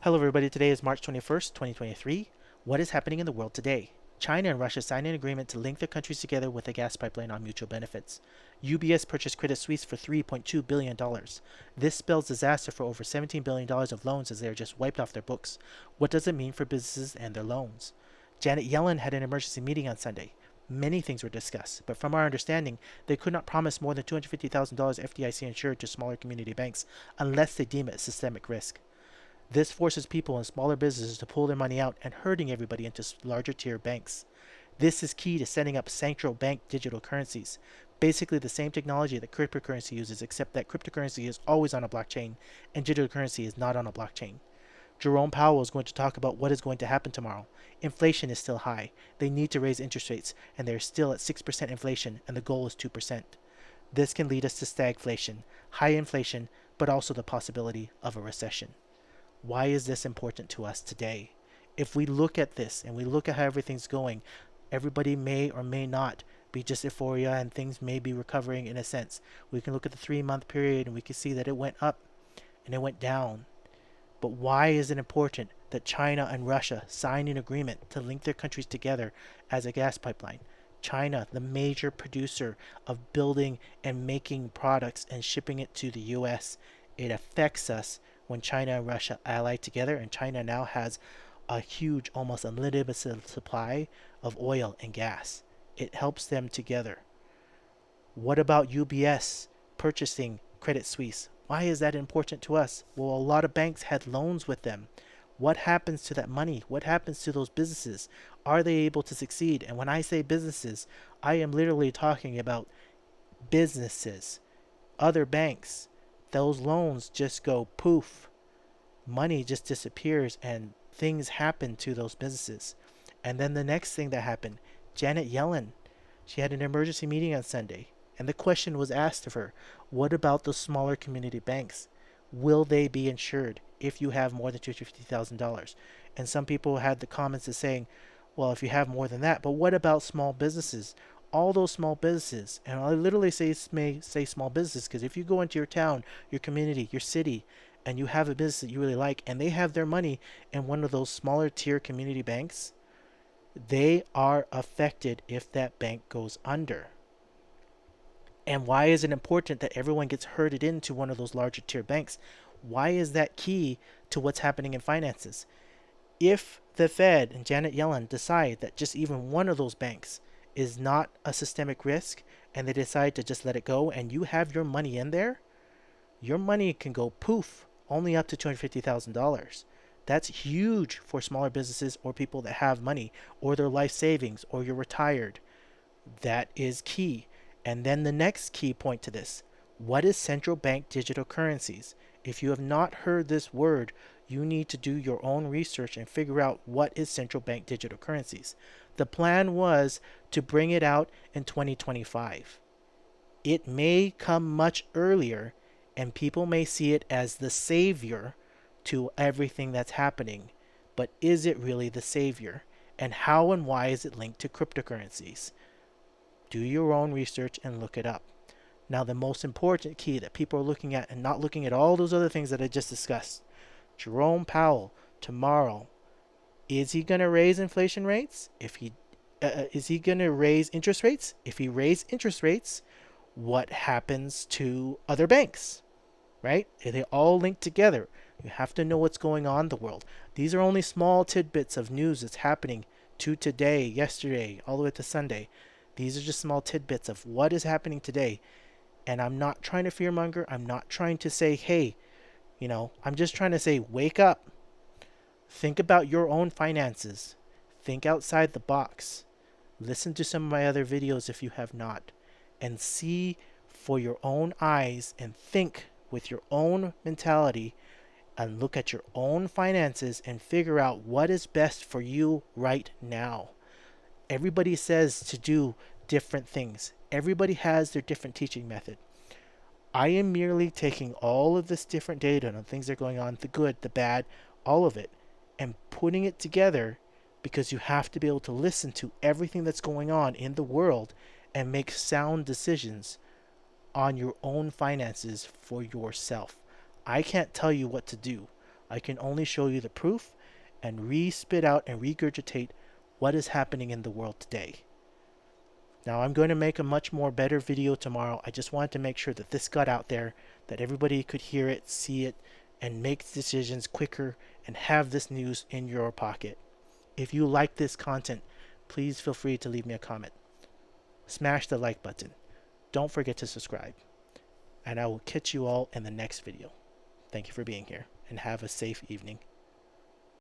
Hello everybody, today is March 21st, 2023. What is happening in the world today? China and Russia signed an agreement to link their countries together with a gas pipeline on mutual benefits. UBS purchased Credit Suisse for $3.2 billion. This spells disaster for over $17 billion of loans as they are just wiped off their books. What does it mean for businesses and their loans? Janet Yellen had an emergency meeting on Sunday. Many things were discussed, but from our understanding, they could not promise more than $250,000 FDIC insured to smaller community banks unless they deem it systemic risk. This forces people in smaller businesses to pull their money out and herding everybody into larger tier banks. This is key to setting up central bank digital currencies. Basically the same technology that cryptocurrency uses, except that cryptocurrency is always on a blockchain and digital currency is not on a blockchain. Jerome Powell is going to talk about what is going to happen tomorrow. Inflation is still high. They need to raise interest rates, and they're still at 6% inflation, and the goal is 2%. This can lead us to stagflation, high inflation, but also the possibility of a recession. Why is this important to us today? If we look at this and we look at how everything's going, everybody may or may not be just euphoria and things may be recovering in a sense. We can look at the 3-month period and we can see that it went up and it went down. But why is it important that China and Russia sign an agreement to link their countries together as a gas pipeline? China, the major producer of building and making products and shipping it to the US, it affects us when China and Russia ally together, and China now has a huge, almost unlimited supply of oil and gas. It helps them together. What about UBS purchasing Credit Suisse? Why is that important to us? Well, a lot of banks had loans with them. What happens to that money? What happens to those businesses? Are they able to succeed? And when I say businesses, I am literally talking about businesses, other banks. Those loans just go poof. Money just disappears and things happen to those businesses. And then the next thing that happened, Janet Yellen, she had an emergency meeting on Sunday. And the question was asked of her, what about the smaller community banks? Will they be insured if you have more than $250,000? And some people had the comments of saying, well, if you have more than that, but what about small businesses? All those small businesses, and I literally may say small business because if you go into your town, your community, your city, and you have a business that you really like, and they have their money in one of those smaller tier community banks, they are affected if that bank goes under. And why is it important that everyone gets herded into one of those larger tier banks? Why is that key to what's happening in finances? If the Fed and Janet Yellen decide that just even one of those banks is not a systemic risk and they decide to just let it go and you have your money in there, your money can go poof, only up to $250,000. That's huge for smaller businesses or people that have money or their life savings or you're retired. That is key. And then the next key point to this, what is central bank digital currencies? If you have not heard this word, you need to do your own research and figure out what is central bank digital currencies. The plan was to bring it out in 2025. It may come much earlier and people may see it as the savior to everything that's happening. But is it really the savior? And how and why is it linked to cryptocurrencies? Do your own research and look it up. Now, the most important key that people are looking at and not looking at all those other things that I just discussed. Jerome Powell tomorrow, is he going to raise inflation rates? Is he going to raise interest rates? If he raises interest rates, what happens to other banks? Right? They all link together. You have to know what's going on in the world. These are only small tidbits of news that's happening to today, yesterday, all the way to Sunday. These are just small tidbits of what is happening today. And I'm not trying to fearmonger. I'm not trying to say, hey, I'm just trying to say, wake up. Think about your own finances. Think outside the box. Listen to some of my other videos if you have not. And see for your own eyes and think with your own mentality and look at your own finances and figure out what is best for you right now. Everybody says to do different things. Everybody has their different teaching method. I am merely taking all of this different data on things that are going on, the good, the bad, all of it, and putting it together because you have to be able to listen to everything that's going on in the world and make sound decisions on your own finances for yourself. I can't tell you what to do. I can only show you the proof and re-spit out and regurgitate what is happening in the world today. Now I'm going to make a much more better video tomorrow. I just wanted to make sure that this got out there, that everybody could hear it, see it, and make decisions quicker and have this news in your pocket. If you like this content, please feel free to leave me a comment. Smash the like button. Don't forget to subscribe. And I will catch you all in the next video. Thank you for being here and have a safe evening.